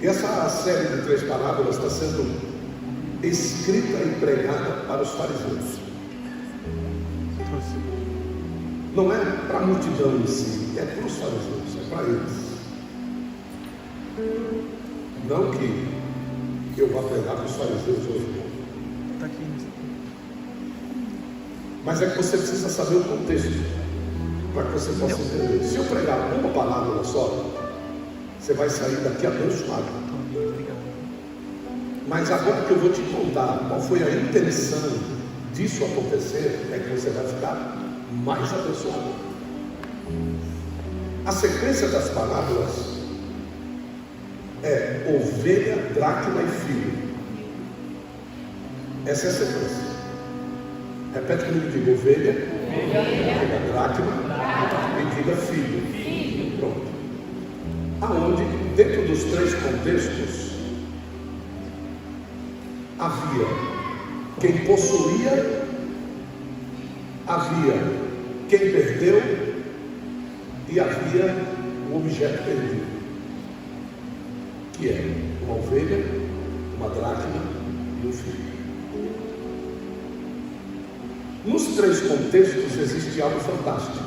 E essa série de 3 parábolas está sendo escrita e pregada para os fariseus. Não é para a multidão em si, é para os fariseus, é para eles. Não que eu vá pregar para os fariseus hoje, não. Mas é que você precisa saber o contexto para que você possa entender. Se eu pregar uma palavra só, você vai sair daqui abençoado. Mas agora que eu vou te contar qual foi a intenção disso acontecer, é que você vai ficar mais abençoado. A sequência das parábolas é ovelha, dracma e filho. Essa é a sequência. Repete comigo, diga ovelha, diga dracma e diga filho. Pronto. Aonde, dentro dos 3 contextos, havia quem possuía, havia quem perdeu e havia o objeto perdido, que é uma ovelha, uma dracma e um filho. Nos 3 contextos existe algo fantástico,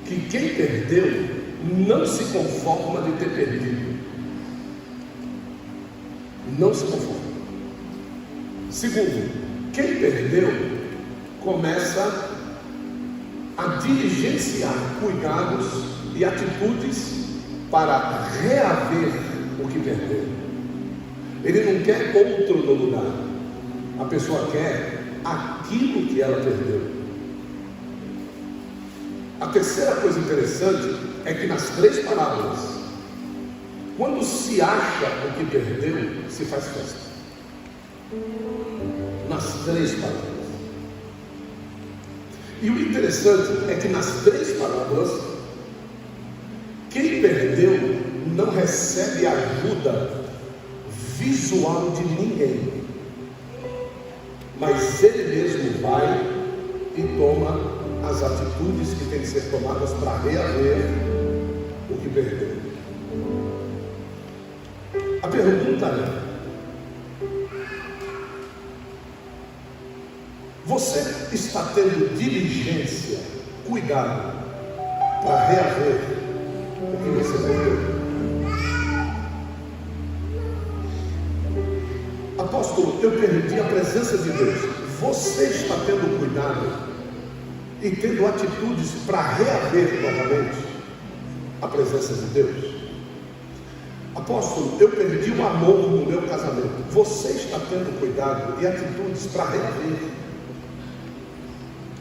que quem perdeu não se conforma de ter perdido. Não se conforma. Segundo, quem perdeu começa a diligenciar cuidados e atitudes para reaver o que perdeu. Ele não quer outro no lugar. A pessoa quer aquilo que ela perdeu. A terceira coisa interessante é que nas 3 parábolas, quando se acha o que perdeu, se faz festa. Nas 3 parábolas. E o interessante é que nas 3 parábolas, quem perdeu não recebe ajuda visual de ninguém, mas ele mesmo vai e toma as atitudes que têm que ser tomadas para reaver o que perdeu. A pergunta é: você está tendo diligência, cuidado para reaver o que você perdeu? Apóstolo, eu perdi a presença de Deus. Você está tendo cuidado e tendo atitudes para reaver novamente a presença de Deus? Apóstolo, eu perdi o amor no meu casamento. Você está tendo cuidado e atitudes para reaver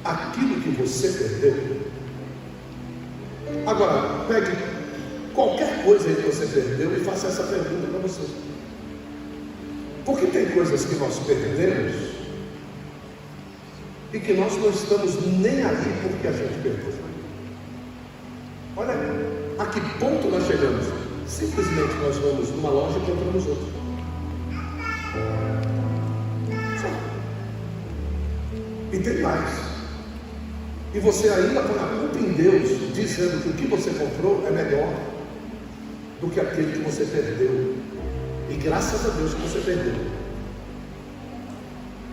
aquilo que você perdeu? Agora, pegue qualquer coisa aí que você perdeu e faça essa pergunta para você. Porque tem coisas que nós perdemos e que nós não estamos nem aí porque a gente perdeu. Olha a que ponto nós chegamos. Simplesmente nós vamos numa loja e compramos outra. Só. E tem mais. E você ainda põe a culpa em Deus, dizendo que o que você comprou é melhor do que aquele que você perdeu. E graças a Deus que você perdeu.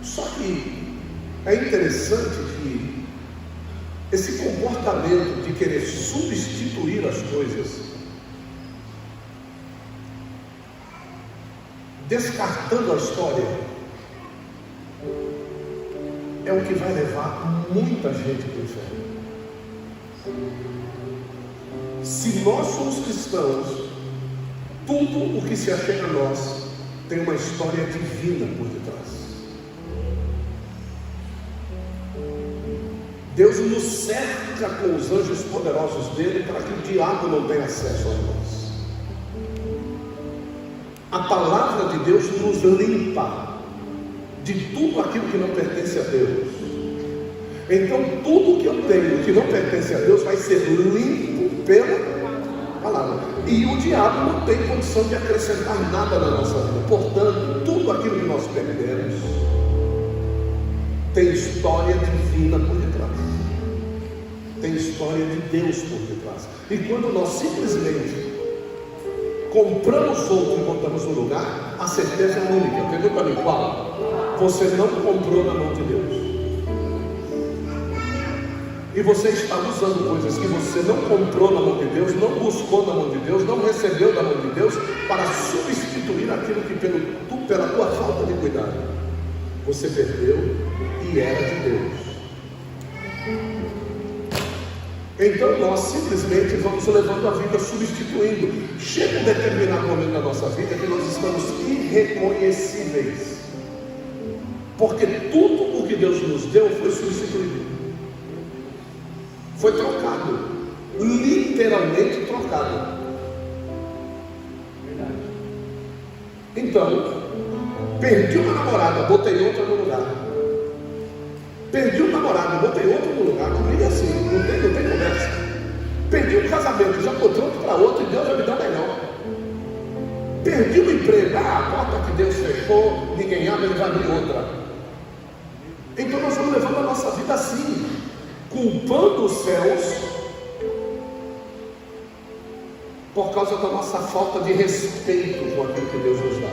Só que é interessante que esse comportamento de querer substituir as coisas, descartando a história, é o que vai levar muita gente para o inferno. Se nós somos cristãos, tudo o que se achega a nós tem uma história divina por detrás. Deus nos cerca com os anjos poderosos dele para que o diabo não tenha acesso a nós. A palavra de Deus nos limpa de tudo aquilo que não pertence a Deus. Então tudo que eu tenho que não pertence a Deus vai ser limpo pela palavra. E o diabo não tem condição de acrescentar nada na nossa vida. Portanto, tudo aquilo que nós perdemos tem história divina por detrás. Tem história de Deus por detrás. E quando nós simplesmente compramos outro e botamos no lugar, a certeza é única. Entendeu para mim qual? Você não comprou na mão de Deus. E você está usando coisas que você não comprou na mão de Deus, não buscou na mão de Deus, não recebeu da mão de Deus, para substituir aquilo que pela tua falta de cuidado você perdeu e era de Deus. Então nós simplesmente vamos levando a vida substituindo. Chega um determinado momento da nossa vida que nós estamos irreconhecíveis, porque tudo o que Deus nos deu foi substituído, foi trocado, literalmente trocado. Então, perdi uma namorada, botei outra no lugar. Perdi um namorado, botei outro no lugar. Comigo é assim, não tem conversa. Perdi um casamento, já estou pronto para outro e Deus vai me dar melhor. Perdi um emprego, a porta que Deus fechou, ninguém abre, ele vai abrir outra. Então nós vamos levando a nossa vida assim, culpando os céus por causa da nossa falta de respeito com aquilo que Deus nos dá.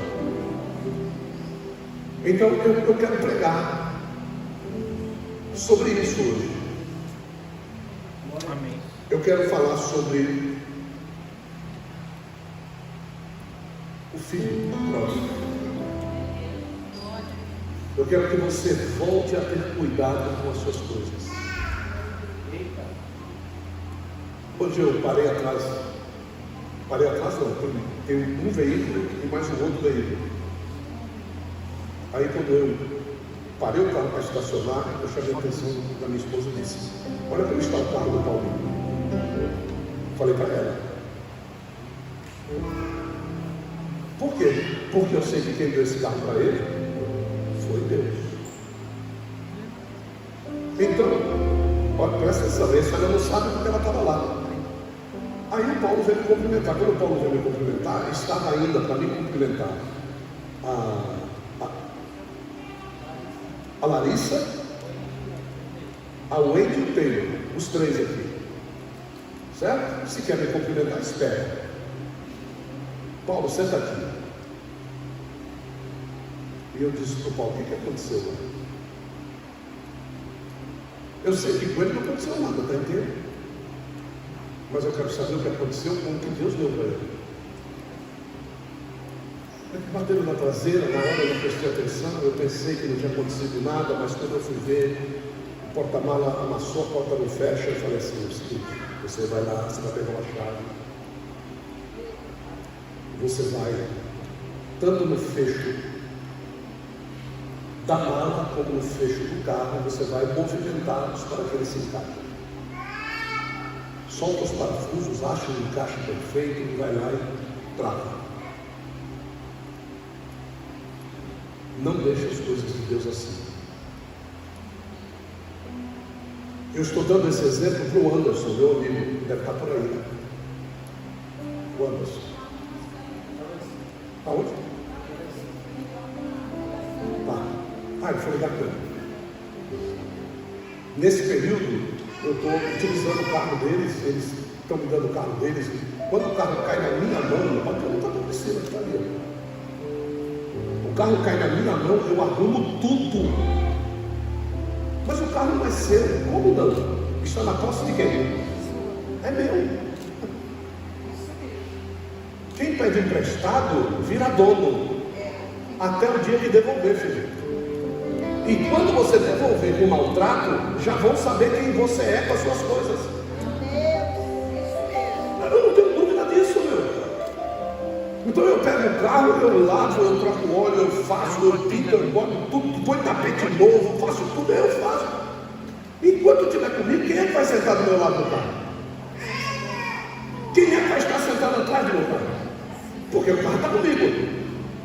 Então eu quero pregar sobre isso hoje. Amém. Eu quero falar sobre o filho próximo. Eu quero que você volte a ter cuidado com as suas coisas. Hoje eu parei atrás não, tem um veículo e mais um outro veículo. Aí quando eu parei o carro para estacionar, eu chamei a atenção da minha esposa e disse: olha como está o carro do Paulinho. Falei para ela. Por quê? Porque eu sei que quem deu esse carro para ele foi Deus. Então, olha, presta atenção, essa ela não sabe porque ela estava lá. Aí o Paulo veio me cumprimentar. Quando o Paulo veio me cumprimentar, estava ainda para me cumprimentar a Larissa, a Wendy e o Taylor, os três aqui. Certo? Se quer me cumprimentar, espera. Paulo, senta aqui. E eu disse para o Paulo: o que aconteceu? Eu sei que com ele não aconteceu nada, está entendendo? Mas eu quero saber o que aconteceu com o que Deus deu para ele. Bateram na traseira, na hora eu não prestei atenção, eu pensei que não tinha acontecido nada, mas quando eu fui ver, o porta-mala amassou, a porta não fecha, eu falei assim: o seguinte, você vai lá, você vai pegar uma chave, você vai, tanto no fecho da mala como no fecho do carro, você vai movimentá-los para que eles se encaixem. Solta os parafusos, acha um encaixe perfeito e vai lá e trava. Não deixe as coisas de Deus assim. Eu estou dando esse exemplo para o Anderson, meu amigo, que deve estar por aí. O Anderson. Aonde? Tá. Ele foi ligar para ele. Nesse período, eu estou utilizando o carro deles, eles estão me dando o carro deles. Quando o carro cai na minha mão, pode perguntar para você, que está ali. O carro cai na minha mão, eu arrumo tudo. Mas o carro não é seu. Como não? Está na posse de quem? É meu. Quem pede emprestado vira dono até o dia de devolver, filho. E quando você devolver com maltrato, já vão saber quem você é com as suas coisas. Eu não tenho dúvida disso, meu. Então eu pego o carro, eu lavo, eu troco o óleo, eu faço, eu pinto, eu boto tudo, põe tapete novo, faço tudo, eu faço. Enquanto eu estiver comigo, quem é que vai sentar do meu lado do carro? Quem é que vai estar sentado atrás do meu carro? Porque o carro está comigo.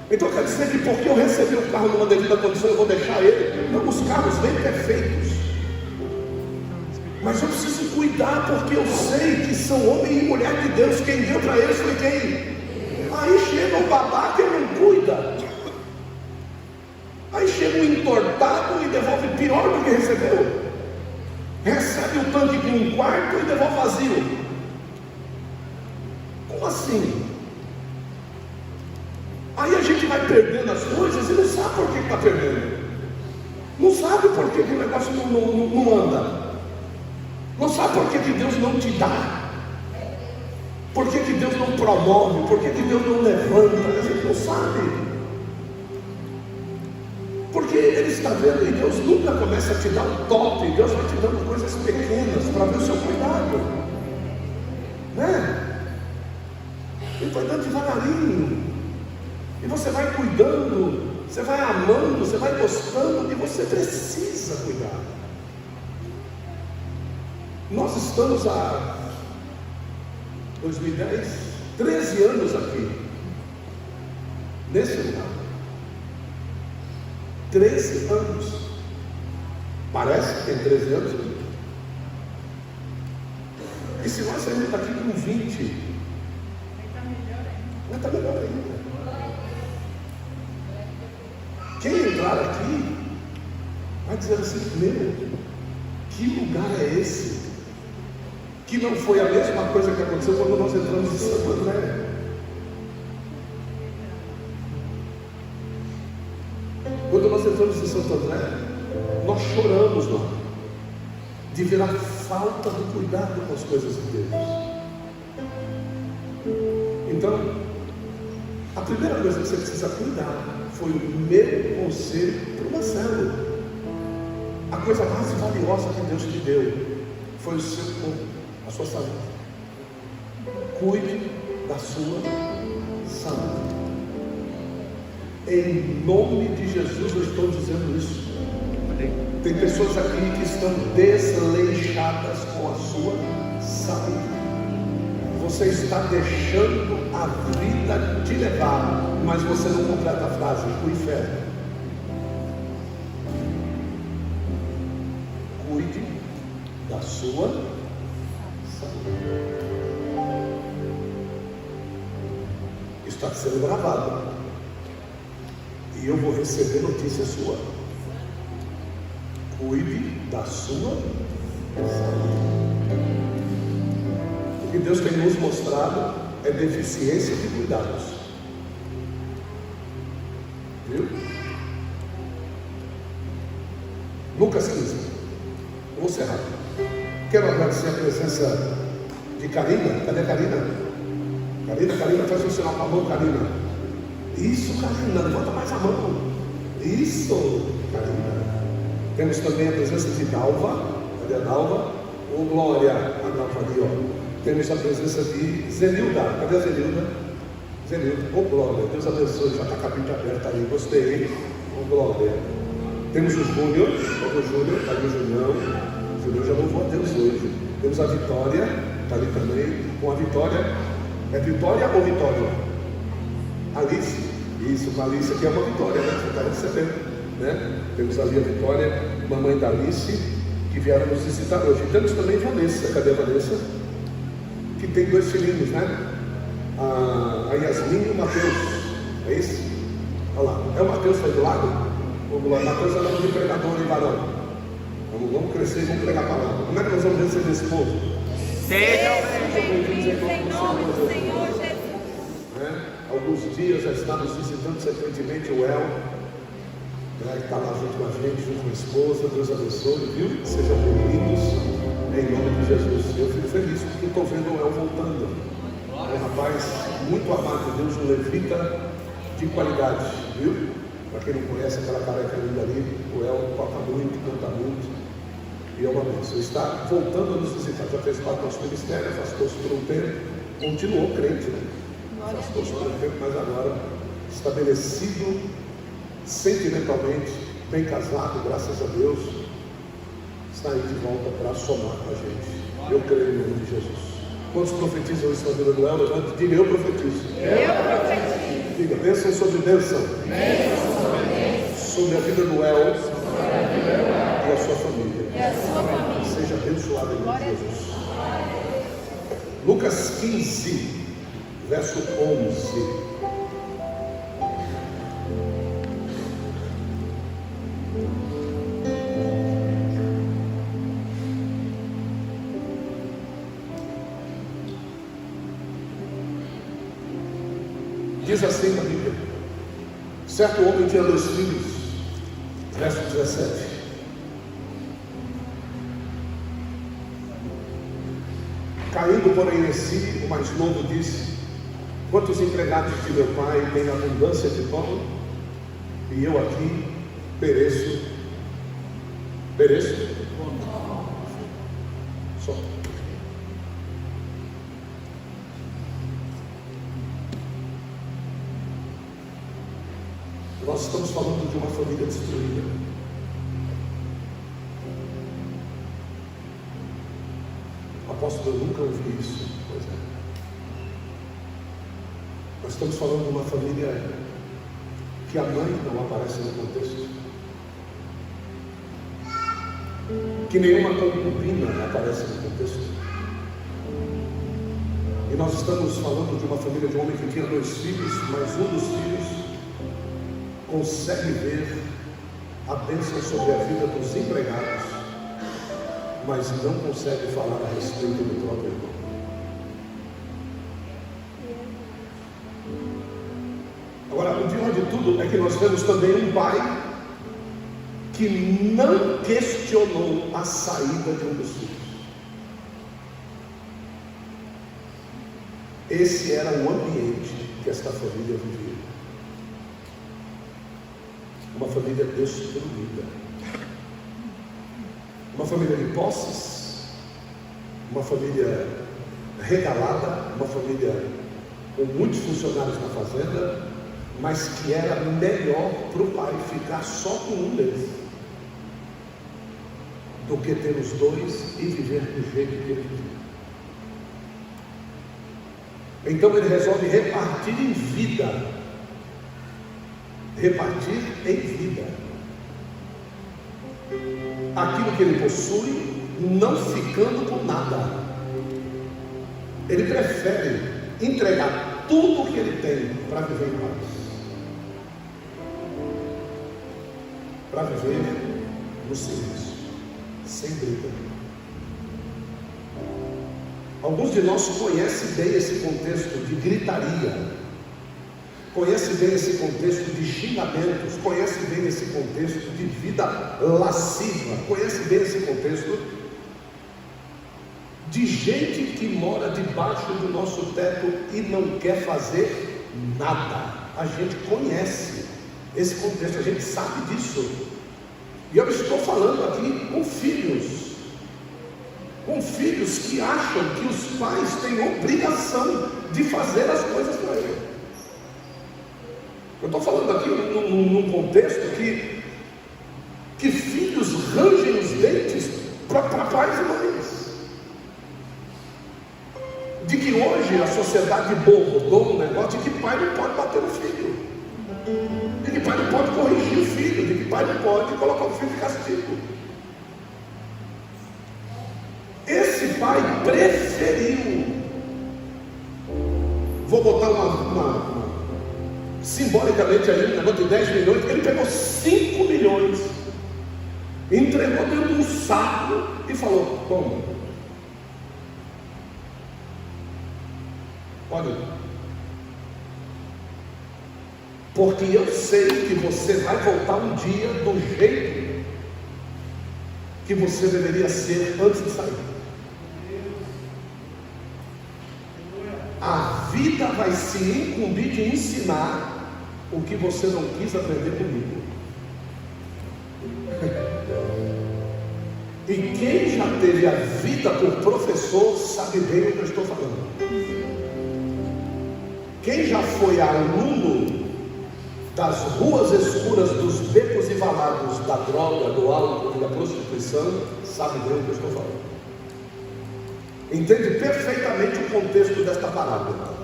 Então quer dizer que porque eu recebi o carro numa devida condição, eu vou deixar ele? Não, os carros vêm perfeitos. Mas eu preciso cuidar, porque eu sei que são homem e mulher de Deus. Quem deu para eles foi quem? Aí chega o babaca e não cuida. Aí chega o entortado e devolve pior do que recebeu. Recebe o tanque com um quarto e devolve vazio. Como assim? Aí a gente vai perdendo as coisas e não sabe por que está perdendo. Não sabe por que o negócio não anda. Não sabe por que Deus não te dá. Por que Deus não promove? Por que Deus não levanta? A gente não sabe. Porque Ele está vendo, e Deus nunca começa a te dar um top. Deus vai te dando coisas pequenas para ver o seu cuidado, né? Ele vai dando devagarinho, e você vai cuidando, você vai amando, você vai gostando, e você precisa cuidar. Nós estamos há 2010, 13 anos aqui, nesse lugar. 13 anos. Parece que tem 13 anos. E se nós sairmos daqui com 20, vai estar melhor ainda. Quem entrar aqui vai dizer assim: meu, que lugar é esse? Que não foi a mesma coisa que aconteceu quando nós entramos em Santo André. Quando nós entramos em Santo André, nós choramos lá, de ver a falta do cuidado com as coisas de Deus. Então, a primeira coisa que você precisa cuidar foi o meu conselho para o Marcelo. A coisa mais valiosa que Deus te deu foi o seu corpo, a sua saúde. Cuide da sua saúde. Em nome de Jesus eu estou dizendo isso. Tem pessoas aqui que estão desleixadas com a sua saúde. Você está deixando a vida te levar, mas você não completa a frase: o inferno. Cuide da sua saúde. Está sendo gravado. E eu vou receber notícia sua. Cuide da sua saúde. O que Deus tem nos mostrado é deficiência de cuidados. Viu? Lucas 15. Eu vou encerrar. Quero agradecer a presença de Karina. Cadê a Karina? Karina, faz um sinal com a mão, Karina. Isso, Karina, levanta mais a mão. Isso, Karina. Temos também a presença de Dalva. Cadê a Dalva? Ô glória, a Dalva ali, ó. Temos a presença de Zenilda. Cadê a Zenilda? Zenilda, ô glória, Deus abençoe. Já está com a Bíblia aberta aí, gostei. Ô glória. Temos o Júnior, o Júnior, está ali o Junião. O Júnior já louvou a Deus hoje. Temos a Vitória, está ali também. Com a Vitória, é Vitória ou Vitória? Alice, isso, com a Alice aqui é uma Vitória, né? Você está recebendo, né? Temos ali a Vitória, mamãe da Alice, que vieram nos visitar hoje. E temos também Vanessa. Cadê a Vanessa? Que tem 2 filhinhos, né? A Yasmin e o Mateus. É isso? Olha lá, é o Mateus que está do lado? O Mateus é o nome de pregador e varão. Vamos crescer e vamos pregar a palavra. Como é que nós vamos receber esse povo? Sejam bem-vindos em nome do Senhor Jesus. Alguns dias já estamos visitando frequentemente o El, que está lá junto com a gente, junto com a esposa. Deus abençoe, viu? Sejam bem-vindos em nome de Jesus. Eu fico feliz porque estou vendo o El voltando. É um rapaz muito amado de Deus, um levita de qualidade, viu? Para quem não conhece aquela careca linda ali, o El toca muito, canta muito, e é uma bênção. Está voltando a nos visitar, já fez parte do nosso ministério, afastou-se por um tempo, continuou crente, né? Afastou-se por um tempo, mas agora estabelecido sentimentalmente, bem casado, graças a Deus, está aí de volta para somar com a gente. Eu creio no nome de Jesus. Quantos profetizam isso na vida do El? Levante, diga: eu profetizo. Eu profetizo. Diga: bênção sobre bênção. Sobre a vida do El e a sua família. Seja abençoado em nome de Jesus. Lucas 15, verso 11. Diz assim na Bíblia: Certo homem tinha 2 filhos, verso 17. Caindo, porém, em si, o mais novo disse: quantos empregados de meu pai têm abundância de pão, e eu aqui pereço. Só. Nós estamos falando de uma família destruída. Apóstolo, eu nunca ouvi isso. Pois é. Nós estamos falando de uma família que a mãe não aparece no contexto, que nenhuma concubina aparece no contexto. E nós estamos falando de uma família de um homem que tinha 2 filhos, mas um dos filhos consegue ver a bênção sobre a vida dos empregados, mas não consegue falar a respeito do próprio irmão. Agora, o pior de tudo é que nós temos também um pai que não questionou a saída de um dos filhos. Esse era o ambiente que esta família vivia. Uma família destruída. Uma família de posses, uma família regalada, uma família com muitos funcionários na fazenda, mas que era melhor para o pai ficar só com um deles do que ter os 2 e viver do jeito que ele vivia. Então ele resolve repartir em vida. Repartir em vida aquilo que ele possui, não ficando com nada. Ele prefere entregar tudo o que ele tem para viver em paz, para viver no silêncio, sem briga. Alguns de nós conhecem bem esse contexto de gritaria, conhece bem esse contexto de xingamentos, conhece bem esse contexto de vida lasciva, conhece bem esse contexto de gente que mora debaixo do nosso teto e não quer fazer nada. A gente conhece esse contexto, a gente sabe disso. E eu estou falando aqui com filhos que acham que os pais têm obrigação de fazer as coisas para eles. Eu estou falando aqui num contexto que filhos rangem os dentes para pais e mães. De que hoje a sociedade mudou um negócio de que pai não pode bater no filho, de que pai não pode corrigir o filho, de que pai não pode colocar o filho de castigo. Esse pai preferiu, vou botar simbolicamente aí, um negócio de 10 milhões, ele pegou 5 milhões, entregou dentro de um saco e falou: toma, pode ir, porque eu sei que você vai voltar um dia do jeito que você deveria ser antes de sair. A vida vai se incumbir de ensinar o que você não quis aprender comigo. E quem já teve a vida por professor sabe bem o que eu estou falando. Quem já foi aluno das ruas escuras, dos becos e valados da droga, do álcool e da prostituição, sabe bem o que eu estou falando. Entende perfeitamente o contexto desta parábola.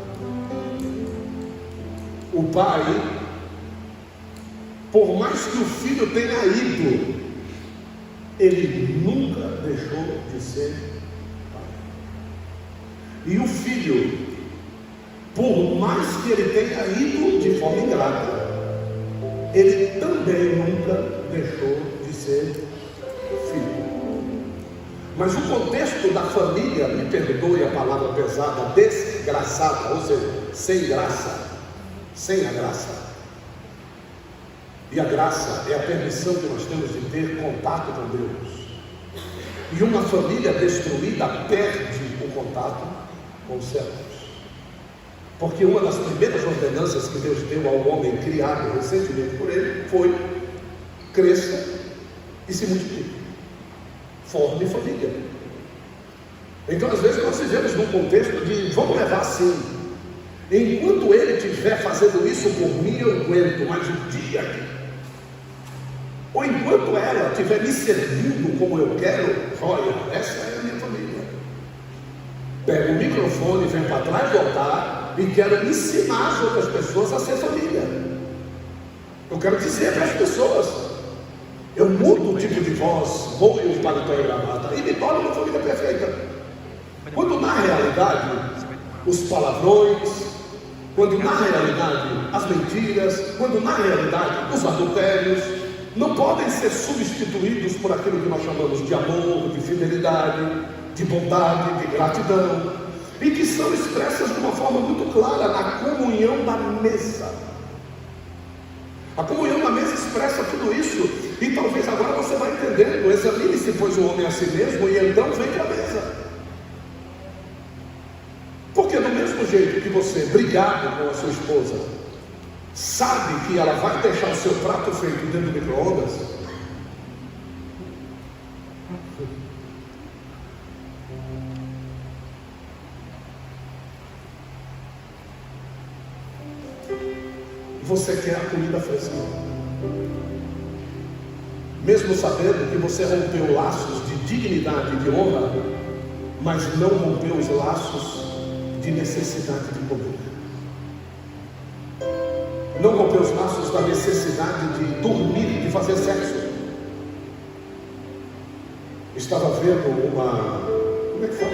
O pai, por mais que o filho tenha ido, ele nunca deixou de ser pai. E o filho, por mais que ele tenha ido de forma ingrata, ele também nunca deixou de ser filho. Mas o contexto da família, me perdoe a palavra pesada, desgraçada, ou seja, sem graça, sem a graça, E a graça é a permissão que nós temos de ter contato com Deus. E uma família destruída perde o contato com os céus. Porque uma das primeiras ordenanças que Deus deu ao homem criado recentemente por ele foi: cresça e se multiplique, forme família. Então às vezes nós vivemos num contexto de vamos levar assim, enquanto ele estiver fazendo isso por mim eu aguento, mas o dia, ou enquanto ela estiver me servindo como eu quero, olha, essa é a minha família. Pego o microfone, venho para trás do altar e quero ensinar as outras pessoas a ser família. Eu quero dizer para as pessoas, eu mudo o tipo de voz, vou e o paletó e gravata e me torno uma família perfeita. Quando na realidade os palavrões, quando na realidade as mentiras, quando na realidade os adultérios não podem ser substituídos por aquilo que nós chamamos de amor, de fidelidade, de bondade, de gratidão, e que são expressas de uma forma muito clara na comunhão da mesa. A comunhão da mesa expressa tudo isso, e talvez agora você vai entendendo. Examine-se, pois, o homem a si mesmo, e então vem para a mesa. Porque do mesmo jeito que você, brigado com a sua esposa, sabe que ela vai deixar o seu prato feito dentro do micro-ondas, você quer a comida fresca, mesmo sabendo que você rompeu laços de dignidade e de honra, mas não rompeu os laços de necessidade de comer. Não rompeu os laços da necessidade de dormir, de fazer sexo. Estava vendo como é que fala?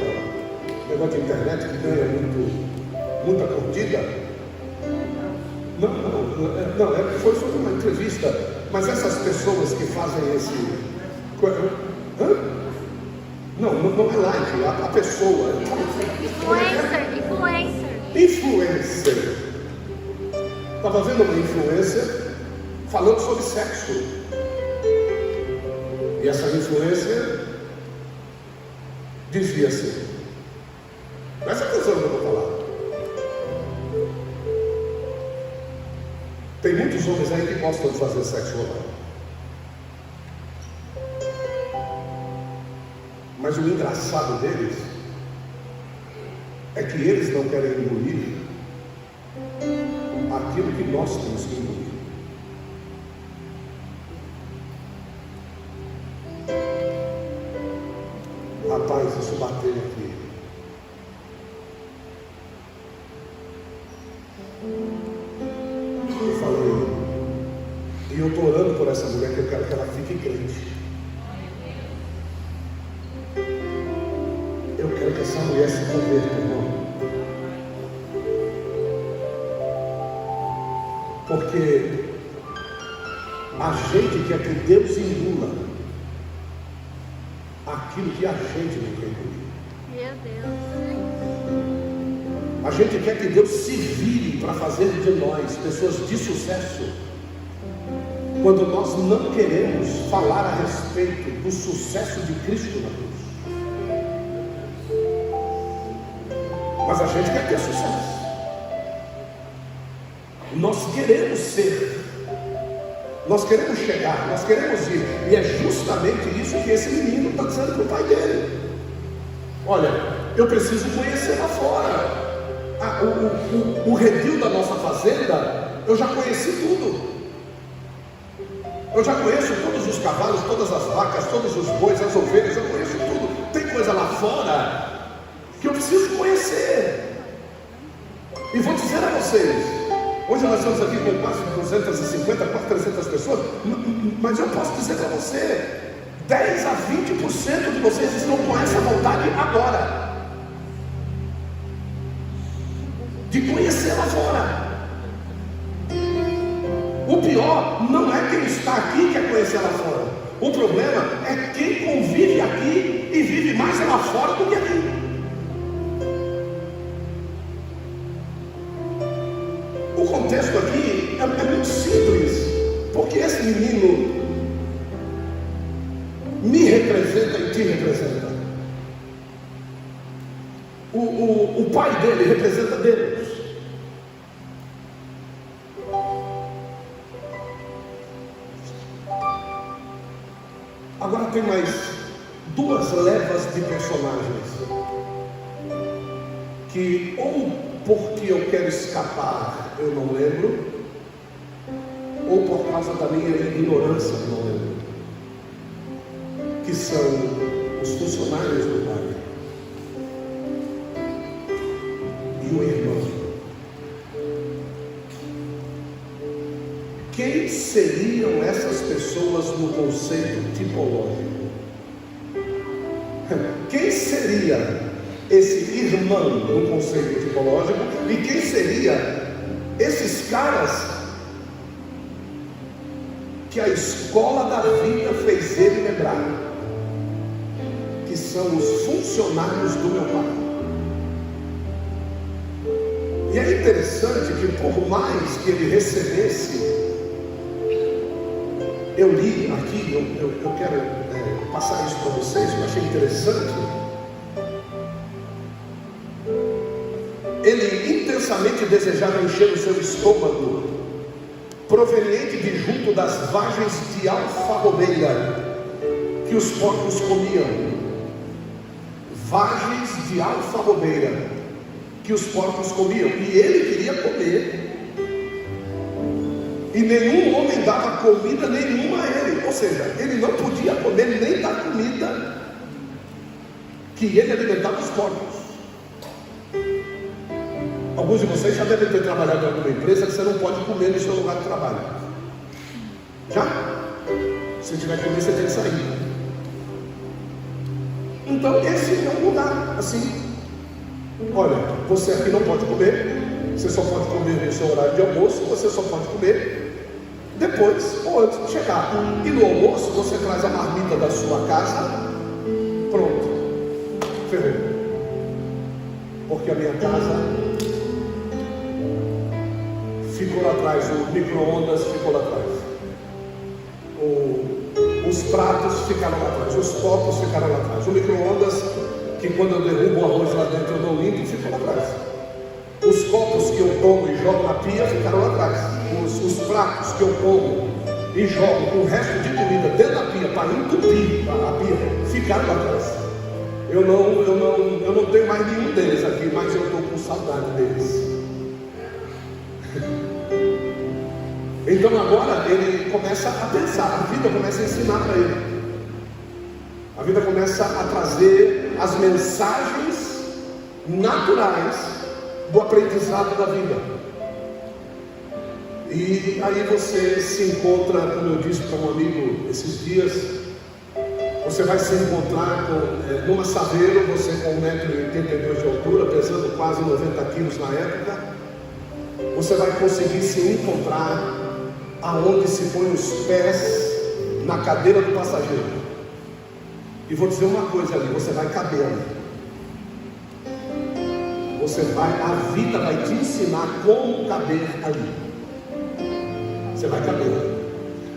Um negócio de internet que ganha muita curtida. Não, foi uma entrevista. Mas essas pessoas que fazem esse... Não é like, a pessoa. Influencer. Estava vendo uma influencer falando sobre sexo. E essa influencer dizia assim: presta atenção no que eu vou falar. Tem muitos homens aí que gostam de fazer sexo oral. Mas o engraçado deles é que eles não querem engolir aquilo que nós temos que engolir. Rapaz, isso bateu aqui. Eu falei, e eu estou orando por essa mulher, que eu quero que ela fique crente. Eu quero que essa mulher se converta, irmão. Porque a gente quer que Deus engula aquilo que a gente não quer engolir. Meu Deus. A gente quer que Deus se vire para fazer de nós pessoas de sucesso, quando nós não queremos falar a respeito do sucesso de Cristo na cruz. Mas a gente quer ter sucesso. Nós queremos ser. Nós queremos chegar. Nós queremos ir. E é justamente isso que esse menino está dizendo para o pai dele. Olha, eu preciso conhecer lá fora. O redil da nossa fazenda, eu já conheci tudo. Eu já conheço todos os cavalos, todas as vacas, todos os bois, as ovelhas, eu conheço tudo. Tem coisa lá fora que eu preciso conhecer. E vou dizer a vocês, hoje nós estamos aqui com quase 250, quase 300 pessoas, mas eu posso dizer para você, 10 a 20% de vocês estão com essa vontade agora, de conhecer lá fora. O pior não é quem está aqui que quer conhecer lá fora. O problema é quem convive aqui e vive mais lá fora do que aqui. O contexto aqui é muito simples. Porque esse menino me representa e te representa. O pai dele representa Deus. Agora tem mais duas levas de personagens que, ou porque eu quero escapar, eu não lembro, ou por causa da minha ignorância, eu não lembro, que são os funcionários do pai e o irmão. Quem seriam essas pessoas no conceito tipológico? Quem seria esse irmão no conceito tipológico? E quem seria esses caras que a escola da vida fez ele lembrar? Que são os funcionários do meu pai. E é interessante que, por mais que ele recebesse, eu li aqui, eu quero passar isso para vocês, eu achei interessante. Ele intensamente desejava encher o seu estômago, proveniente de junto das vagens de alfarrobeira que os porcos comiam. Vagens de alfarrobeira que os porcos comiam, e ele queria comer. E nenhum homem dava comida nenhuma a ele. Ou seja, ele não podia comer nem da comida que ele alimentava os porcos. Alguns de vocês já devem ter trabalhado em alguma empresa que você não pode comer no seu lugar de trabalho. Já? Se tiver que comer, você tem que sair. Então esse é um lugar assim. Olha, você aqui não pode comer. Você só pode comer no seu horário de almoço. Você só pode comer depois ou antes de chegar. E no almoço você traz a marmita da sua casa. Pronto, ferrou. Porque a minha casa ficou lá atrás, o micro-ondas ficou lá atrás, os pratos ficaram lá atrás, os copos ficaram lá atrás, o micro-ondas, que quando eu derrubo o arroz lá dentro eu não limpo, ficou lá atrás. Os copos que eu como e jogo na pia ficaram lá atrás. Os pratos que eu como e jogo com o resto de comida dentro da pia para entupir a pia ficaram lá atrás. Eu não tenho mais nenhum deles aqui, mas eu estou com saudade deles. Então agora ele começa a pensar, a vida começa a ensinar para ele. A vida começa a trazer as mensagens naturais do aprendizado da vida. E aí você se encontra, como eu disse para um amigo esses dias, você vai se encontrar numa Saveiro, você com 1,82 m de altura, pesando quase 90 quilos na época, você vai conseguir se encontrar aonde se põe os pés na cadeira do passageiro. E vou dizer uma coisa ali, você vai caber ali. A vida vai te ensinar como caber ali. Você vai caber ali.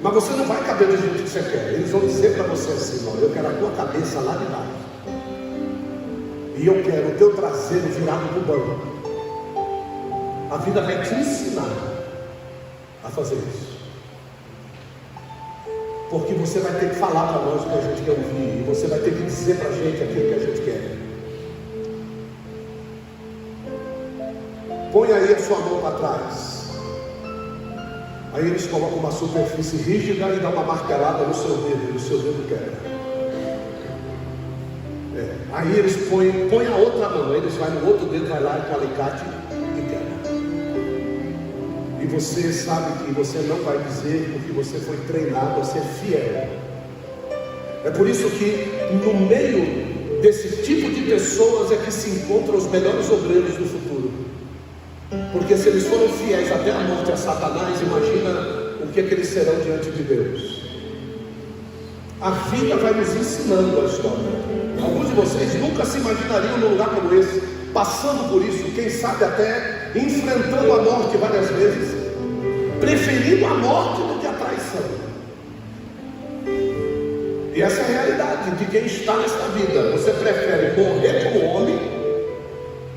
Mas você não vai caber do jeito que você quer. Eles vão dizer para você assim: ó, eu quero a tua cabeça lá de baixo. E eu quero o teu traseiro virado para o banco. A vida vai te ensinar a fazer isso. Porque você vai ter que falar para nós o que a gente quer ouvir. E você vai ter que dizer para a gente aquilo que a gente quer. Põe aí a sua mão para trás. Aí eles colocam uma superfície rígida e dá uma martelada no seu dedo. E o seu dedo quebra. Aí eles põem a outra mão. Aí eles vão no outro dedo, vai lá com o alicate e quebra. E você sabe que você não vai dizer porque você foi treinado a ser fiel. É por isso que no meio desse tipo de pessoas é que se encontram os melhores obreiros do futuro. Porque se eles foram fiéis até a morte a Satanás, imagina o que é que eles serão diante de Deus. A vida vai nos ensinando a história. Alguns de vocês nunca se imaginariam num lugar como esse, passando por isso, quem sabe até enfrentando a morte várias vezes, preferindo a morte do que a traição. E essa é a realidade de quem está nesta vida. Você prefere morrer como homem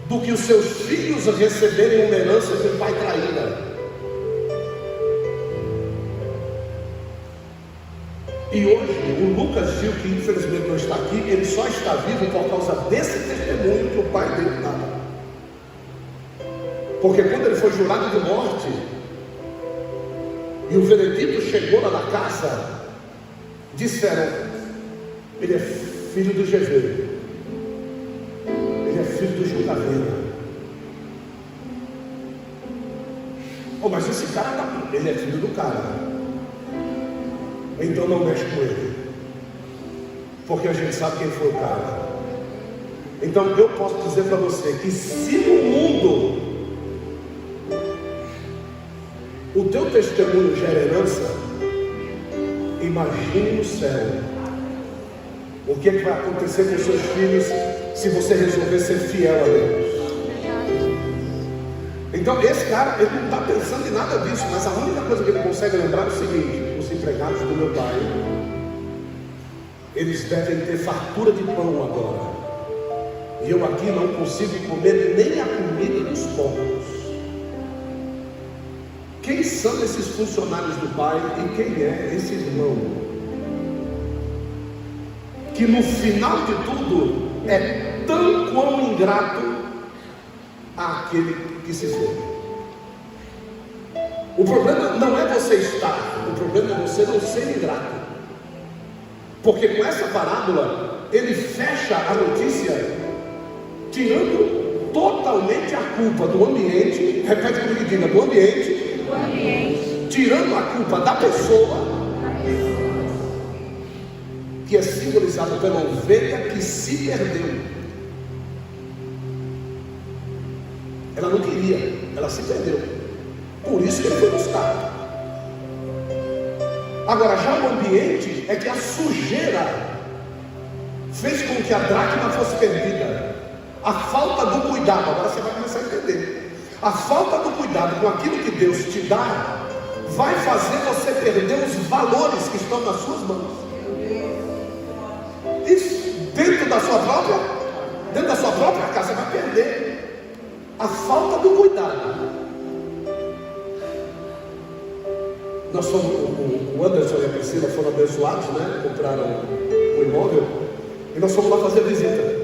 do que os seus filhos receberem uma herança de um pai traíra. E hoje, o Lucas Gil, que infelizmente não está aqui, ele só está vivo por causa desse testemunho que o pai dele dava. Porque quando ele foi jurado de morte, e o veredito chegou lá na casa, disseram: ele é filho do GV, ele é filho do Gil Caveira. Oh, mas esse cara ele é filho do cara. Então não mexe com ele, porque a gente sabe quem foi o cara. Então eu posso dizer para você que se no mundo o teu testemunho gera herança, imagine no céu o que é que vai acontecer com seus filhos se você resolver ser fiel a Deus. Então esse cara, ele não está pensando em nada disso, mas a única coisa que ele consegue lembrar é o seguinte: os empregados do meu pai, eles devem ter fartura de pão agora, e eu aqui não consigo comer nem a comida dos porcos. Quem são esses funcionários do pai e quem é esse irmão que no final de tudo é tão quão ingrato àquele que se foi? O problema não é você estar, o problema é você não ser ingrato. Porque com essa parábola ele fecha a notícia tirando totalmente a culpa do ambiente. Repete comigo, diga: do ambiente, tirando a culpa da pessoa, que é simbolizada pela ovelha que se perdeu. Ela não queria, ela se perdeu. Por isso que ele foi buscar. Agora, já o ambiente é que a sujeira fez com que a dracma fosse perdida. A falta do cuidado, agora você vai começar a entender. A falta do cuidado com aquilo que Deus te dá vai fazer você perder os valores que estão nas suas mãos. Isso dentro da sua própria casa vai perder. A falta do cuidado. Nós fomos, o Anderson e a Priscila foram abençoados, né? Compraram um imóvel e nós fomos lá fazer visita.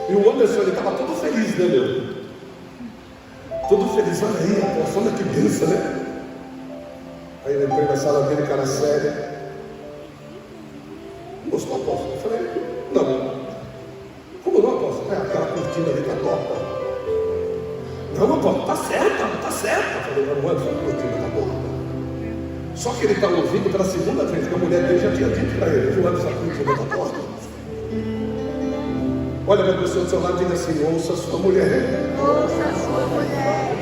E o Anderson, ele estava todo feliz, né, meu? Todo feliz, olha aí, olha que benção, né? Aí eu entrei na sala dele, cara sério. Não gostou, apóstolo? Eu falei: não. Como não, apóstolo? Aquela cortina ali está torta. Não, apóstolo, está certa. Eu falei: não, Anderson, a cortina está torta. Só que ele está ouvindo pela segunda vez, que a mulher dele já tinha dito para ele: o Anderson, a cortina está torta. Olha para a pessoa do seu lado e diga assim: ouça a sua mulher. Ouça a sua mulher.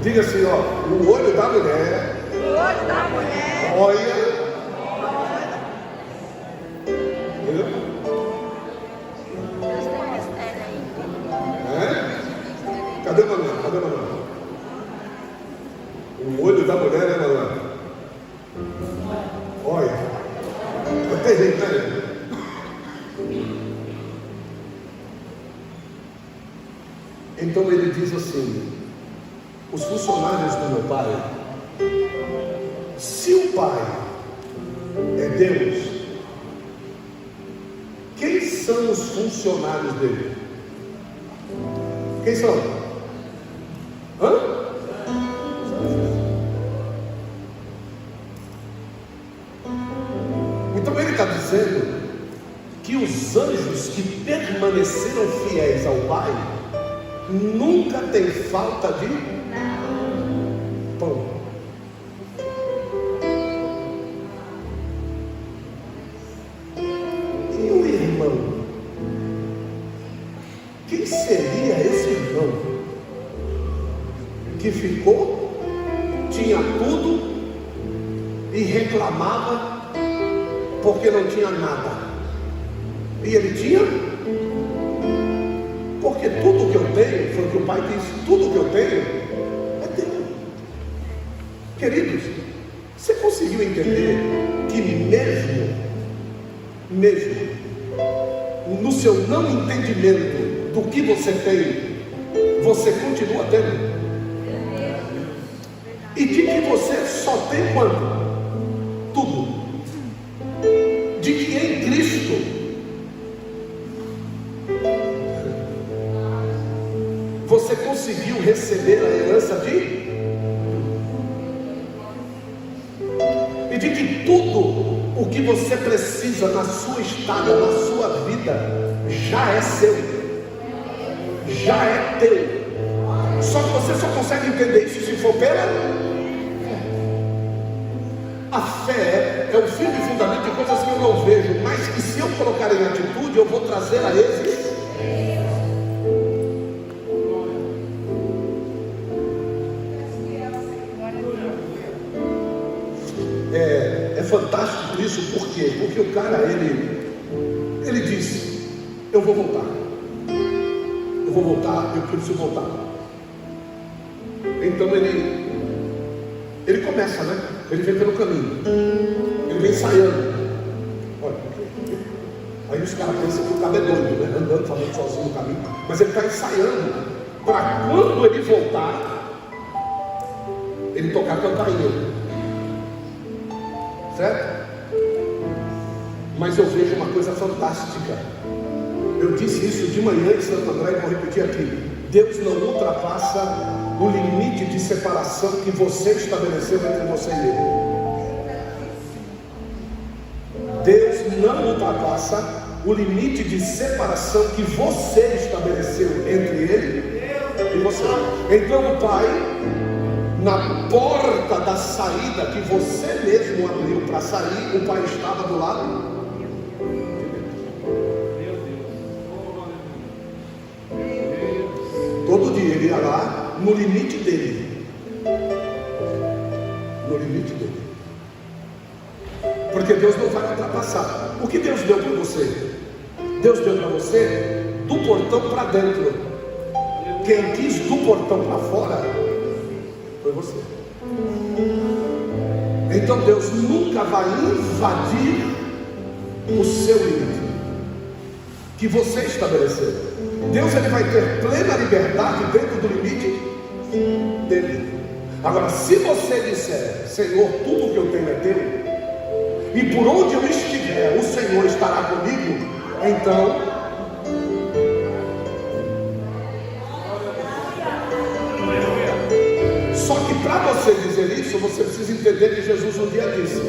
Diga assim, ó: o olho da mulher. O olho da mulher. Olha. Entendeu? Cadê a Manuela? O olho da mulher, né, Manuela? Olha. Até gente, né? Então ele diz assim: os funcionários do meu pai, se o pai é Deus, quem são os funcionários dele? Quem são? Hã? Então ele está dizendo que os anjos que permaneceram fiéis ao pai nunca tem falta de pão. E o irmão? Quem seria esse irmão que ficou, tinha tudo e reclamava porque não tinha nada? E ele tinha? Porque tudo que eu tenho, foi o que o pai disse, tudo que eu tenho Queridos, você conseguiu entender que mesmo no seu não entendimento do que você tem, você continua tendo? E de que você só tem quanto? Tudo. De que em Cristo você conseguiu receber a herança de? E de que tudo o que você precisa na sua estada, na sua vida, já é seu, já é teu. Só que você só consegue entender isso se for pela fé. A fé é o firme fundamento de coisas que eu não vejo, mas que se eu colocar em atitude, eu vou trazer a existência. É fantástico isso, por quê? Porque o cara, ele disse, eu vou voltar, eu preciso voltar. Então ele começa, né? Ele vem pelo caminho, ele vem ensaiando. Olha, aí os caras pensam que o cara é doido, né? Andando, falando sozinho no caminho, mas ele está ensaiando para quando ele voltar, ele tocar a campainha. Certo? Mas eu vejo uma coisa fantástica. Eu disse isso de manhã em Santo André e vou repetir aqui. Deus não ultrapassa o limite de separação que você estabeleceu entre você e Ele. Deus não ultrapassa o limite de separação que você estabeleceu entre Ele e você. Então o Pai, na porta da saída que você mesmo abriu para sair, o Pai estava do lado. Todo dia ele ia lá no limite dele. No limite dele. Porque Deus não vai ultrapassar. O que Deus deu para você? Deus deu para você do portão para dentro. Quem quis do portão para fora foi você. Então Deus nunca vai invadir o seu limite que você estabeleceu. Deus ele vai ter plena liberdade dentro do limite dele. Agora, se você disser, Senhor, tudo que eu tenho é teu, e por onde eu estiver, o Senhor estará comigo, então só que para você dizer isso, você precisa entender que Jesus um dia disse: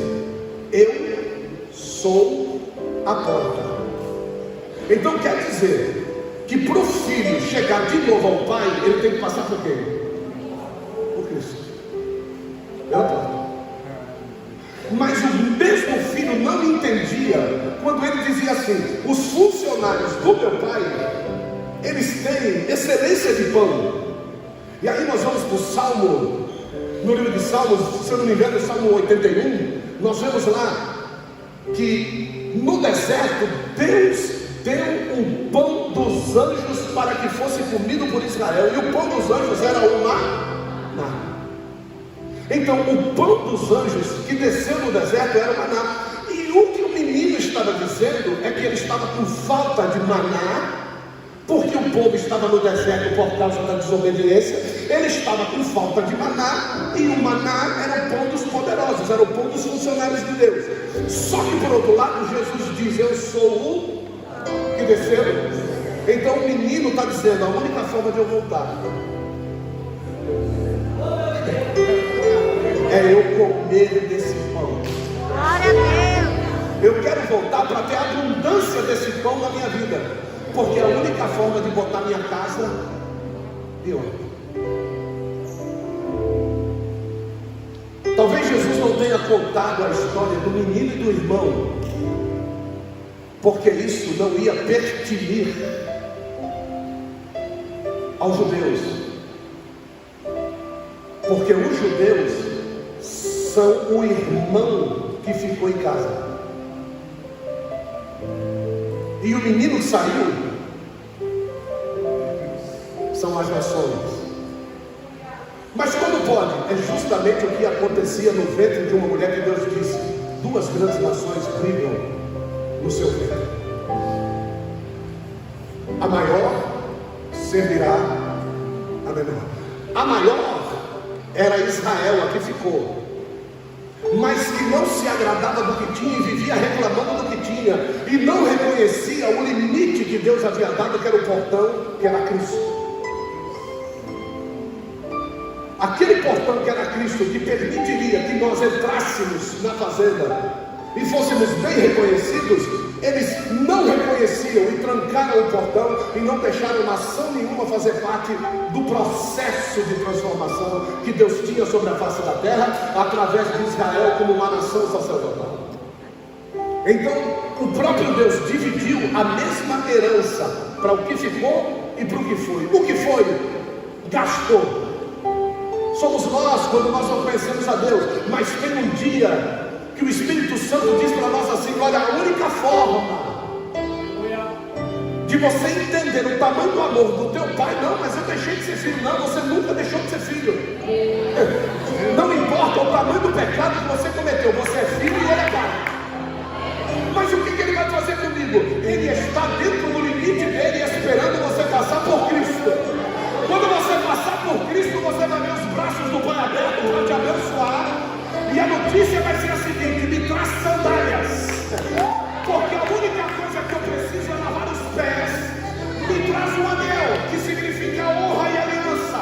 eu sou a porta. Então quer dizer que para o filho chegar de novo ao pai, ele tem que passar por quem? Por Cristo. É a porta. Mas o mesmo filho não entendia quando ele dizia assim: os funcionários do meu pai, eles têm excelência de pão. E aí nós vamos para o Salmo, no livro de Salmos, se eu não me engano, Salmo 81, nós vemos lá que no deserto Deus deu um pão dos anjos para que fosse comido por Israel, e o pão dos anjos era o maná. Então o pão dos anjos que desceu no deserto era o maná, e o que o menino estava dizendo é que ele estava com falta de maná, porque o povo estava no deserto por causa da desobediência. Ele estava com falta de maná, e o maná era o pão dos poderosos, era o pão dos funcionários de Deus. Só que por outro lado, Jesus diz: eu sou o que desceu. Então o menino está dizendo: a única forma de eu voltar é eu comer desse pão. Glória a Deus. Eu quero voltar para ter abundância desse pão na minha vida, porque é a única forma de botar minha casa de ordem. Talvez Jesus não tenha contado a história do menino e do irmão, porque isso não ia pertinir aos judeus, porque os judeus são o irmão que ficou em casa, e o menino que saiu são as nações. Mas quando pode. É justamente o que acontecia no ventre de uma mulher que Deus disse: duas grandes nações brigam no seu ventre. A maior servirá a menor. A maior era Israel, a que ficou, mas que não se agradava do que tinha e vivia reclamando do que tinha, e não reconhecia o limite que Deus havia dado, que era o portão, que era Cristo. Aquele portão que era Cristo, que permitiria que nós entrássemos na fazenda e fôssemos bem reconhecidos, eles não reconheciam e trancaram o portão e não deixaram nação nenhuma fazer parte do processo de transformação que Deus tinha sobre a face da terra, através de Israel como uma nação sacerdotal. Então, o próprio Deus dividiu a mesma herança para o que ficou e para o que foi. O que foi, gastou. Somos nós, quando nós não conhecemos a Deus, mas tem um dia que o Espírito Santo diz para nós assim: olha, a única forma de você entender o tamanho do amor do teu pai, não, mas eu deixei de ser filho, não, você nunca deixou de ser filho. Não importa o tamanho do pecado que você cometeu, você é filho e ele é pai. Mas o que ele vai fazer comigo? Ele está dentro do limite dele, esperando você passar por Cristo. Quando você passar por Cristo, você vai ver os braços do Pai abertos para te abençoar. E a notícia vai ser a seguinte: me traz sandálias, porque a única coisa que eu preciso é lavar os pés. Me traz um anel, que significa honra e aliança.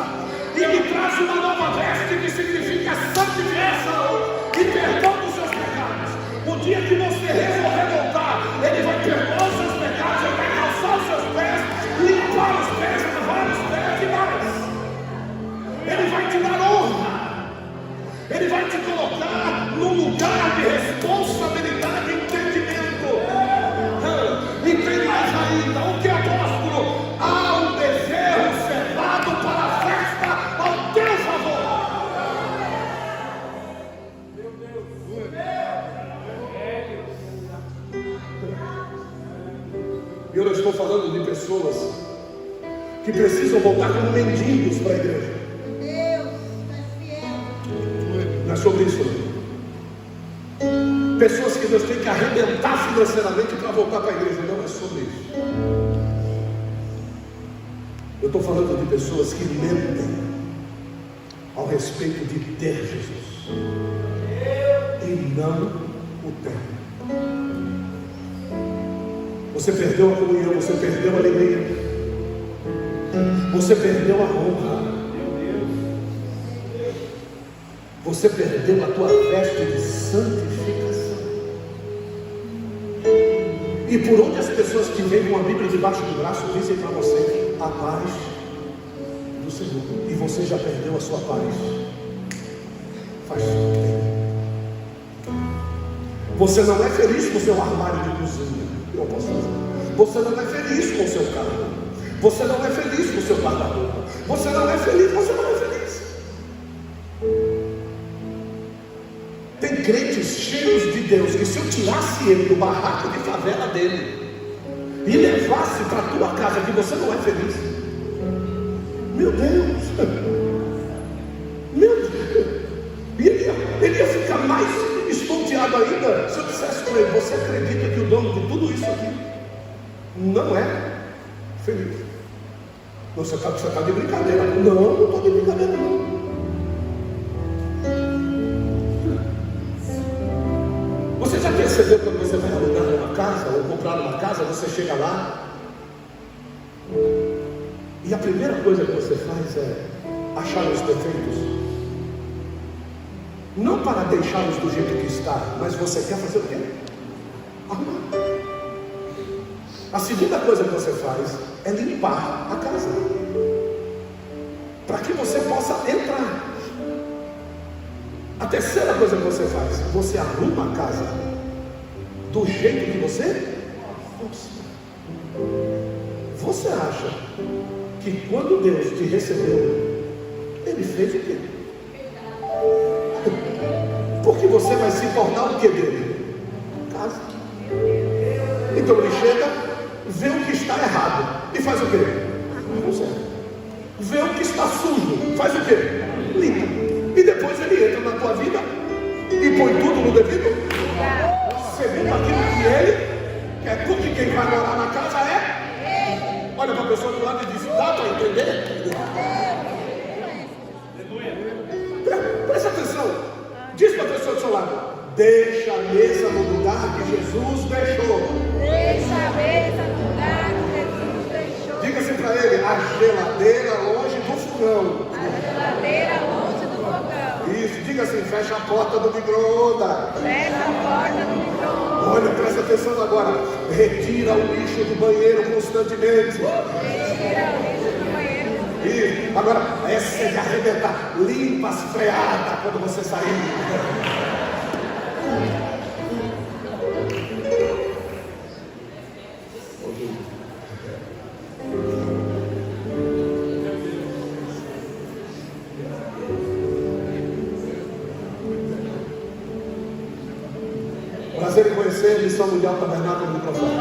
E me traz uma nova veste, que significa santificação e perdão dos seus pecados. O dia que você resolver voltar, ele vai perdoar os seus pecados, ele vai calçar os seus pés, limpar os pés, lavar os pés e mais. Ele vai te dar honra. Ele vai te colocar num lugar de responsabilidade e entendimento. Entende mais ainda, o que é apóstolo? Há um bezerro cevado para a festa ao teu favor. Meu Deus. Eu não estou falando de pessoas que precisam voltar como mendigos para a igreja. Não é sobre isso, não. Pessoas que Deus tem que arrebentar financeiramente para voltar para a igreja. Não é sobre isso. Eu estou falando de pessoas que mentem ao respeito de ter Jesus e não o tem. Você perdeu a comunhão, você perdeu a alegria, você perdeu a honra. Você perdeu a tua veste de santificação. E por onde as pessoas que vêm com a Bíblia debaixo do braço dizem para você: a paz do Senhor. E você já perdeu a sua paz. Faz tempo. Você não é feliz com o seu armário de cozinha. Eu posso dizer. Você não é feliz com o seu carro. Você não é feliz com o seu guarda-roupa. Você não é feliz, você não é feliz. Tem crentes cheios de Deus que, se eu tirasse ele do barraco de favela dele e levasse para a tua casa, que você não é feliz, meu Deus, meu Deus, ele ia ficar mais estonteado ainda se eu dissesse para ele: você acredita que o dono de tudo isso aqui não é feliz? Você está de brincadeira. Não estou de brincadeira, não. Você já percebeu quando você vai alugar uma casa ou comprar uma casa, você chega lá e a primeira coisa que você faz é achar os defeitos, não para deixá-los do jeito que está, mas você quer fazer o quê? Arrumar. A segunda coisa que você faz é limpar a casa, para que você possa entrar. A terceira coisa que você faz, você arruma a casa do jeito que você gosta. Você acha que quando Deus te recebeu, Ele fez o quê? Porque você vai se tornar o que dele? Casa. Então ele chega, vê o que está errado e faz o quê? Não sei. Vê o que está sujo, faz o quê? Limpa. tua vida e põe tudo no devido segundo aquilo que Ele quer. Porque quem vai morar na casa é. Olha para a pessoa do lado e diz: dá para entender? Presta atenção. Diz para a pessoa do seu lado: deixa a mesa no lugar que Jesus deixou. Deixa a mesa no lugar que Jesus deixou. Diga assim para ele: a geladeira longe do fogão. A geladeira longe do fogão. Isso, diga assim: fecha a porta do micro-ondas. Fecha a porta do micro-ondas. Olha, presta atenção agora. Retira o lixo do banheiro constantemente. Retira o lixo do banheiro. E agora, essa é de arrebentar. Limpa as freadas quando você sair. Prazer em conhecer a Missão Mundial Tabernáculo do Microfone.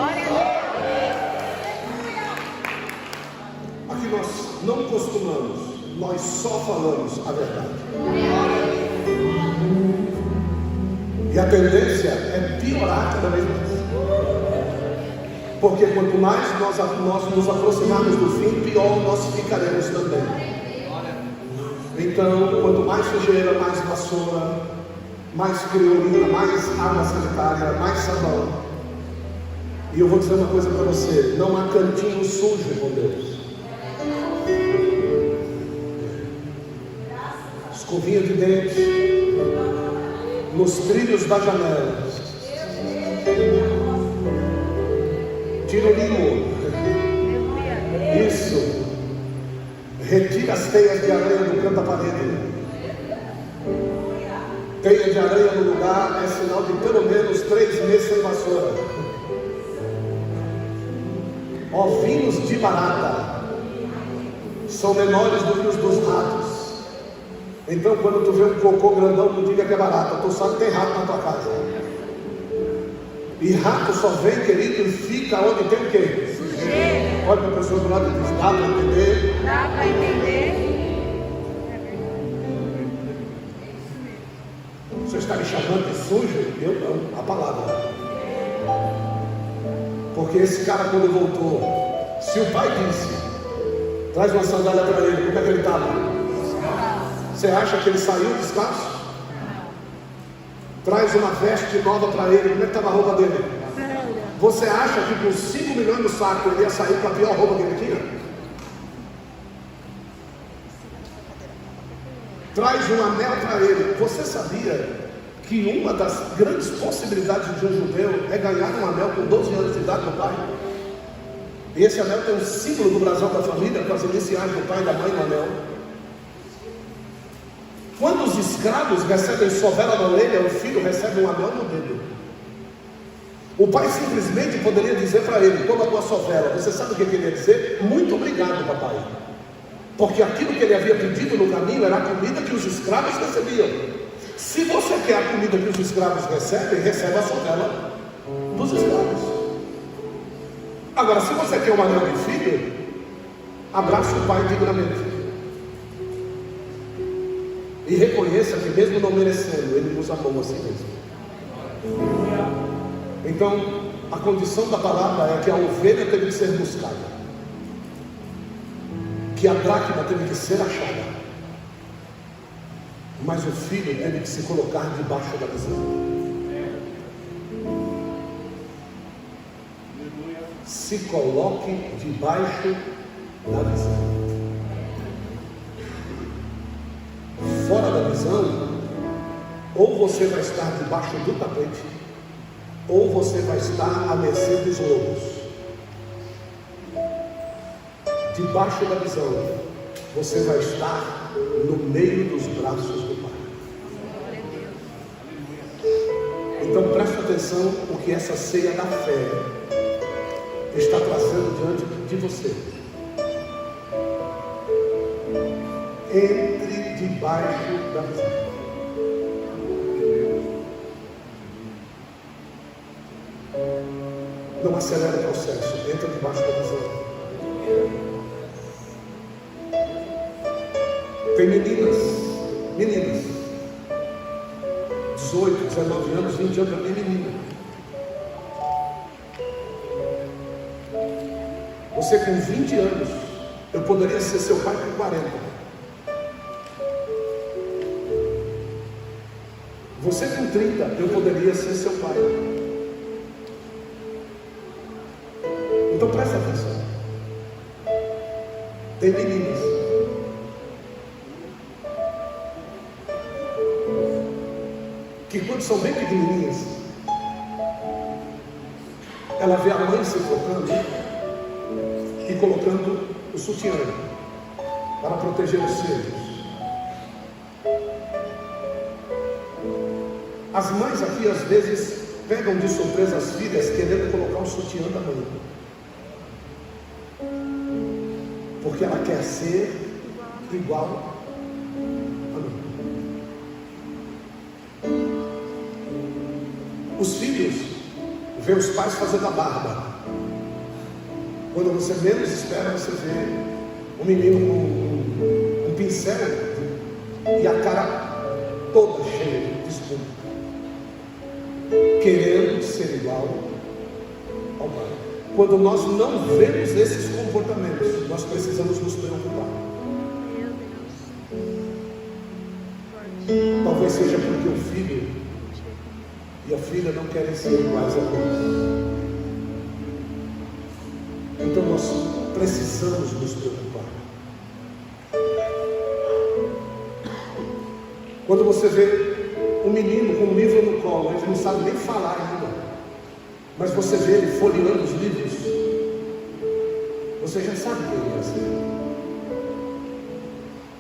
Aqui nós não costumamos, nós só falamos a verdade. E a tendência é piorar cada vez mais. Porque quanto mais nós nos aproximarmos do fim, pior nós ficaremos também. Então, quanto mais sujeira, mais vassoura, mais criolina, mais água sanitária, mais sabão. E eu vou dizer uma coisa para você: não há cantinho sujo com Deus. Escovinha de dente nos trilhos da janela. Tira o limo. Isso. Retira as teias de aranha do canto da parede. Teia de aranha no lugar é sinal de pelo menos 3 meses sem vassoura. Ovinhos de barata são menores do que os dos ratos. Então, quando tu vê um cocô grandão, tu diga que é barata. Tu sabe que tem rato na tua casa. E rato só vem, querido, e fica onde tem o quê? Sujeira. Olha para a pessoa do lado e diz: dá para entender? Dá para entender? Você está me chamando de sujo? Eu não, a palavra. Porque esse cara, quando voltou, se o pai disse: traz uma sandália para ele, como é que ele estava? Você acha que ele saiu descalço? Traz uma veste nova para ele, como é que estava a roupa dele? Você acha que com 5 milhões no saco ele ia sair com a pior roupa que ele tinha? Traz um anel para ele. Você sabia que uma das grandes possibilidades de um judeu é ganhar um anel com 12 anos de idade do pai? E esse anel tem um símbolo do brasão da família, com as iniciais do pai e da mãe no anel. Quando os escravos recebem sovela na orelha, o filho recebe um anel no dedo. O pai simplesmente poderia dizer para ele: toma a tua sovela. Você sabe o que ele ia dizer? Muito obrigado, papai. Porque aquilo que ele havia pedido no caminho era a comida que os escravos recebiam. Se você quer a comida que os escravos recebem, recebe a sovela dos escravos. Agora, se você quer um anel de filho, abraça o pai dignamente. E reconheça que mesmo não merecendo, ele nos amou assim mesmo. Então, a condição da palavra é que a ovelha teve que ser buscada, que a dracma teve que ser achada, mas o filho teve que se colocar debaixo da visão. Se coloque debaixo da visão. Fora da visão, ou você vai estar debaixo do tapete, ou você vai estar à mercê dos lobos. Debaixo da visão, você vai estar no meio dos braços do Pai. Então preste atenção o que essa ceia da fé está trazendo diante de você. Entre debaixo da visão. Não acelere o processo, entra debaixo da visão. Tem meninas 18, 19 anos, 20 anos, é menina. Você com 20 anos, eu poderia ser seu pai com 40. Você com 30, eu poderia ser seu pai. Então presta atenção. Tem meninas que quando são bem pequenininhas, ela vê a mãe se trocando e colocando o sutiã para proteger os seios. As mães aqui às vezes pegam de surpresa as filhas querendo colocar o sutiã da mãe, porque ela quer ser igual a mãe. Os filhos veem os pais fazendo a barba. Quando você menos espera, você vê um menino com um pincel e a cara toda cheia de espuma, querendo ser igual ao pai. Quando nós não vemos esses comportamentos, nós precisamos nos preocupar. Talvez seja porque o filho e a filha não querem ser iguais a Deus. Então nós precisamos nos preocupar. Quando você vê um menino com um livro no colo, ele não sabe nem falar ainda, mas você vê ele folheando os livros, você já sabe quem ele vai ser.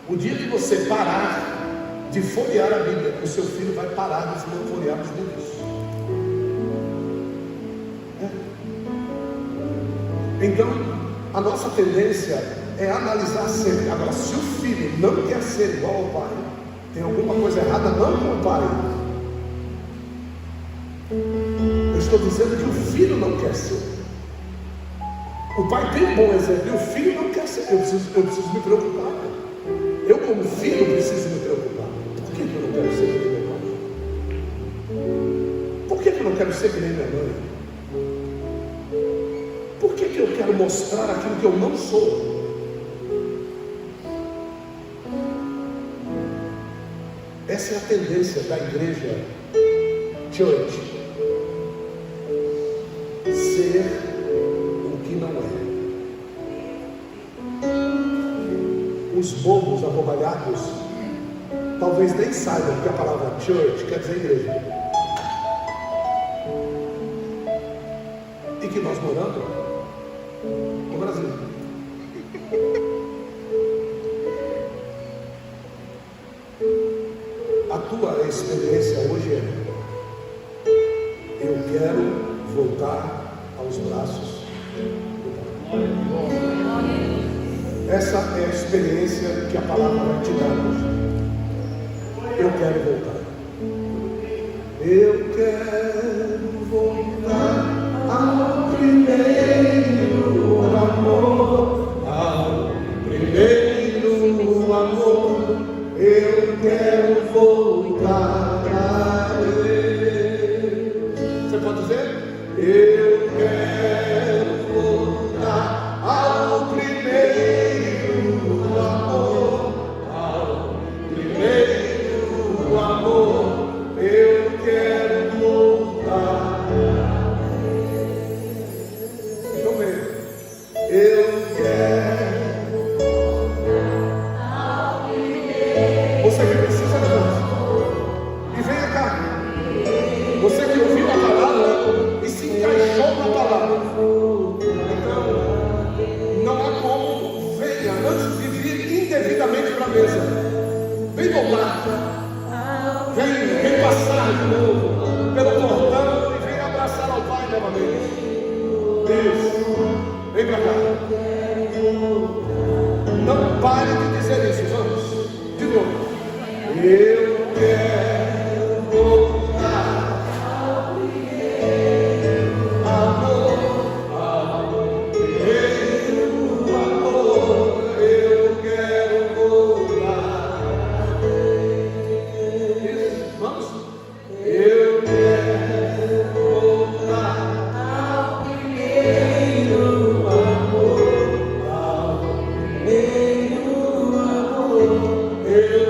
O dia que você parar de folhear a Bíblia, o seu filho vai parar de folhear os livros. Então, a nossa tendência é analisar sempre. Agora, se o filho não quer ser igual ao pai, tem alguma coisa errada não com o pai. Eu estou dizendo que o filho não quer ser. O pai tem um bom exemplo e o filho não quer ser. Eu preciso me preocupar. Eu como filho preciso me preocupar. Por que eu não quero ser que nem meu pai? Por que eu não quero ser que nem minha mãe? Por que eu quero mostrar aquilo que eu não sou? Essa é a tendência da igreja church, ser o que não é. Os bobos abobalhados talvez nem saibam que a palavra church quer dizer igreja, e que nós moramos no Brasil. A tua experiência hoje é: eu quero voltar aos braços do Pai. Essa é a experiência que a palavra vai te dar hoje. Eu quero voltar. Eu quero voltar ao primeiro amor, ao primeiro amor. Eu quero voltar a Deus. Você pode dizer? Eu quero voltar ao primeiro amor, ao primeiro amor. Eu quero voltar. Então vem. Eu quero. Você que precisa de Deus, e venha cá. Você que ouviu a palavra e se encaixou na palavra, então não há como. Venha antes de vir indevidamente para a mesa. Vem dobrar, vem passar de novo pelo portão e vem abraçar ao Pai novamente. Isso, vem para cá. Não pare de dizer isso, vamos de novo. Eu quero voltar ao primeiro amor, ao primeiro amor. Eu quero voltar. Isso, vamos. eu